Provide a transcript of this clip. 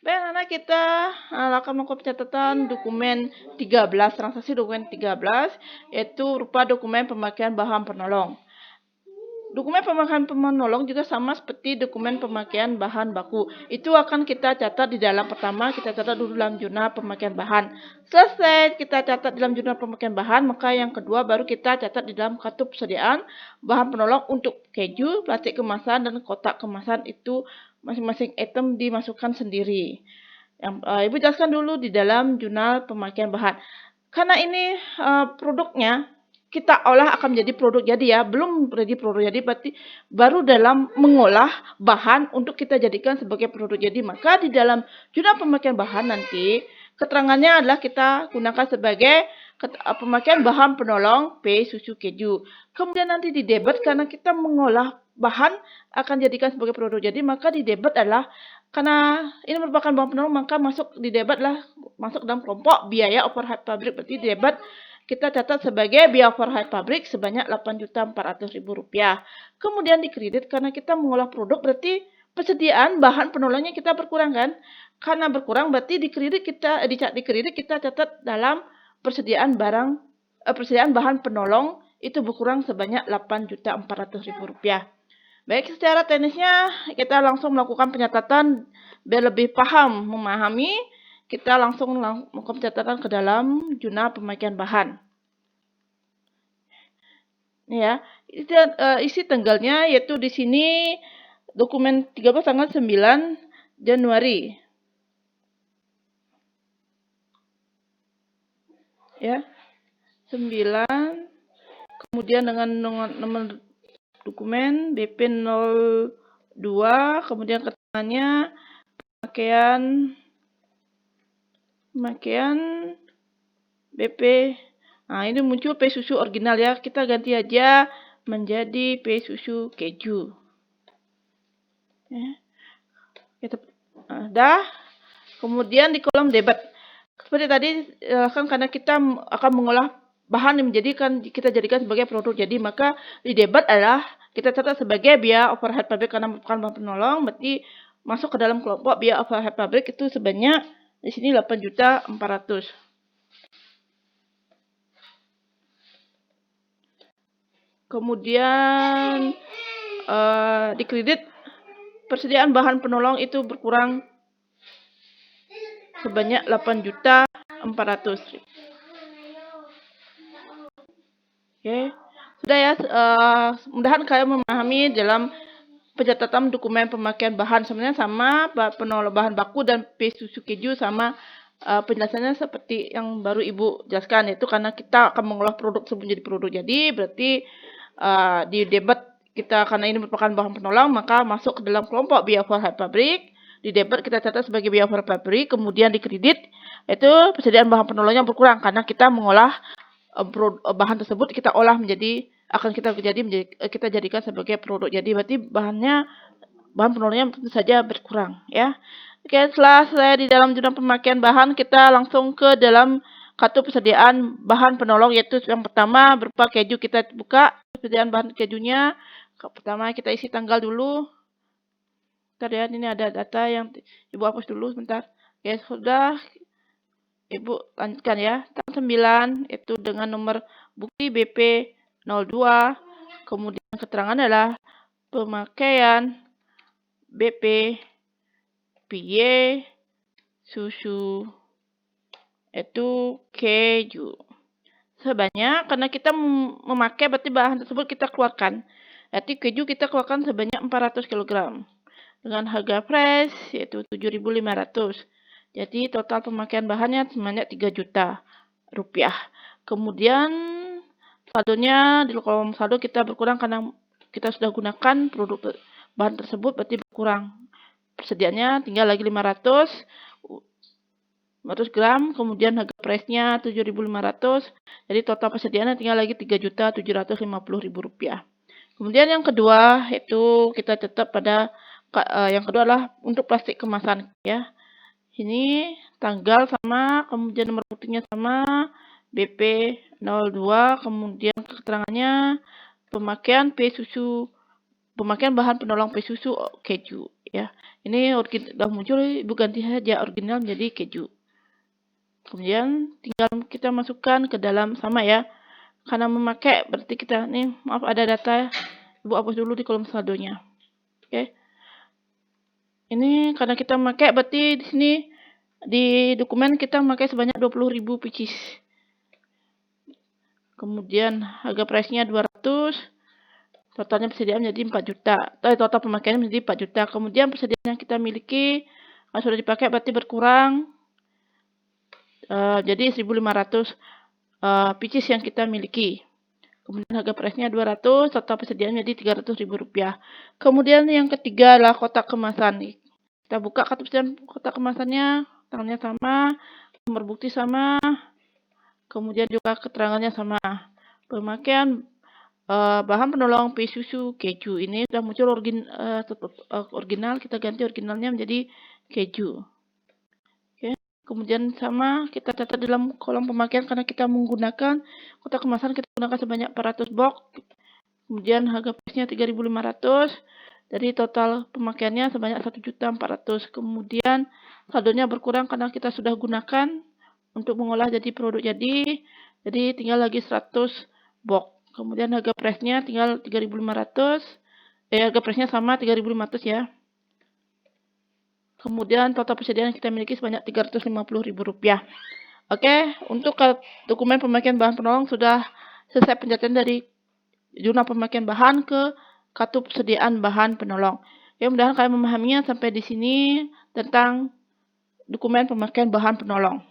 Baik, anak kita akan melakukan pencatatan dokumen 13, transaksi dokumen 13, yaitu berupa dokumen pemakaian bahan penolong. Dokumen pemakaian penolong juga sama seperti dokumen pemakaian bahan baku. Itu akan kita catat di dalam, pertama kita catat dulu dalam jurnal pemakaian bahan. Selesai kita catat dalam jurnal pemakaian bahan, maka yang kedua baru kita catat di dalam kartu persediaan bahan penolong untuk keju, plastik kemasan, dan kotak kemasan. Itu masing-masing item dimasukkan sendiri. Ibu jelaskan dulu di dalam jurnal pemakaian bahan. Karena ini produknya kita olah akan menjadi produk jadi ya, belum jadi produk jadi, berarti baru dalam mengolah bahan untuk kita jadikan sebagai produk jadi. Maka di dalam jurnal pemakaian bahan nanti keterangannya adalah kita gunakan sebagai pemakaian bahan penolong P susu keju. Kemudian nanti di debit karena kita mengolah bahan akan jadikan sebagai produk jadi, maka di debit adalah karena ini merupakan bahan penolong, maka masuk di debit lah masuk dalam kelompok biaya overhead pabrik. Berarti di debit kita catat sebagai biaya overhead pabrik sebanyak Rp8.400.000. Kemudian di kredit karena kita mengolah produk, berarti persediaan bahan penolongnya kita berkurang kan? Karena berkurang berarti di kredit kita catat dalam persediaan bahan penolong itu berkurang sebanyak Rp8.400.000. Baik, secara teknisnya kita langsung melakukan pencatatan biar lebih memahami. Kita langsung melakukan pencatatan ke dalam jurnal pemakaian bahan. Ini ya, isi tanggalnya yaitu di sini dokumen 13 tanggal 9 Januari. Ya. 9, kemudian dengan nomor dokumen BP 02, kemudian keterangannya pemakaian BP. Nah, ini muncul P susu original ya. Kita ganti aja menjadi P susu keju. Ya. Kita dah. Kemudian di kolom debit. Seperti tadi kan karena kita akan mengolah bahan yang kita jadikan sebagai produk jadi, maka di debit adalah kita catat sebagai biaya overhead pabrik karena bukan bahan penolong, berarti masuk ke dalam kelompok biaya overhead pabrik itu sebanyak di sini 8.400.000. Kemudian di kredit persediaan bahan penolong itu berkurang sebanyak 8.400.000. Oke, sudah ya. Mudahan kalian memahami dalam pencatatan dokumen pemakaian bahan sebenarnya sama bahan baku dan P susu keju sama penjelasannya seperti yang baru Ibu jelaskan, yaitu karena kita akan mengolah produk sebelum jadi produk jadi, berarti di debit kita karena ini merupakan bahan penolong maka masuk ke dalam kelompok biaya overhead pabrik. Di debit kita catat sebagai biaya overhead pabrik, kemudian di kredit itu persediaan bahan penolongnya berkurang karena kita mengolah bahan tersebut kita olah kita jadikan sebagai produk jadi, berarti bahan penolongnya tentu saja berkurang ya. Oke, setelah saya di dalam jurnal pemakaian bahan, kita langsung ke dalam kartu persediaan bahan penolong, yaitu yang pertama berupa keju. Kita buka persediaan bahan kejunya. Pertama kita isi tanggal dulu. Bentar ya, ini ada data yang Ibu hapus dulu sebentar. Oke, sudah. Ibu lanjutkan ya. Tanggal 9 itu dengan nomor bukti BP 02. Kemudian keterangan adalah pemakaian BP PY susu itu keju. Sebanyak karena kita memakai berarti bahan tersebut kita keluarkan. Berarti keju kita keluarkan sebanyak 400 kg. Dengan harga fresh yaitu 7.500. Jadi total pemakaian bahannya sebanyak 3 juta rupiah. Kemudian saldonya di kolom saldo kita berkurang karena kita sudah gunakan produk bahan tersebut, berarti berkurang. Persediaannya tinggal lagi 500 gram, kemudian harga price-nya 7.500. Jadi total persediaannya tinggal lagi 3.750.000 rupiah. Kemudian yang kedua itu kita tetap pada yang kedua adalah untuk plastik kemasan ya. Ini tanggal sama, kemudian nomor buktinya sama, BP 02, kemudian keterangannya pemakaian bahan penolong P susu keju ya. Ini udah muncul, Ibu ganti saja original menjadi keju. Kemudian tinggal kita masukkan ke dalam, sama ya. Karena memakai berarti kita nih, maaf ada data, Ibu hapus dulu di kolom saldonya. Oke. Ini karena kita memakai berarti di sini di dokumen kita memakai sebanyak 20.000 pieces. Kemudian harga price-nya 200. Totalnya persediaan menjadi 4 juta. Total pemakaian menjadi 4 juta. Kemudian persediaan yang kita miliki sudah dipakai berarti berkurang. Jadi 1.500 pieces yang kita miliki. Kemudian harga price-nya 200, total persediaan menjadi Rp300.000. Kemudian yang ketiga adalah kotak kemasan. Kita buka kartu persediaan kotak kemasannya, tanggalnya sama, nomor bukti sama, kemudian juga keterangannya sama. Pemakaian bahan penolong susu keju, ini sudah muncul original, kita ganti originalnya menjadi keju. Oke. Kemudian sama kita catat dalam kolom pemakaian karena kita menggunakan kotak kemasan, kita gunakan sebanyak 400 box. Kemudian harga price-nya 3.500. Dari total pemakaiannya sebanyak 1.400.000. Kemudian saldonya berkurang karena kita sudah gunakan untuk mengolah jadi produk jadi tinggal lagi 100 box. Kemudian harga price-nya tinggal 3.500. Harga price-nya sama 3.500 ya. Kemudian total persediaan yang kita miliki sebanyak Rp350.000. Oke, untuk dokumen pemakaian bahan penolong sudah selesai penjelasan dari jurnal pemakaian bahan ke kartu persediaan bahan penolong. Ya, mudah-mudahan kalian memahaminya sampai di sini tentang dokumen pemakaian bahan penolong.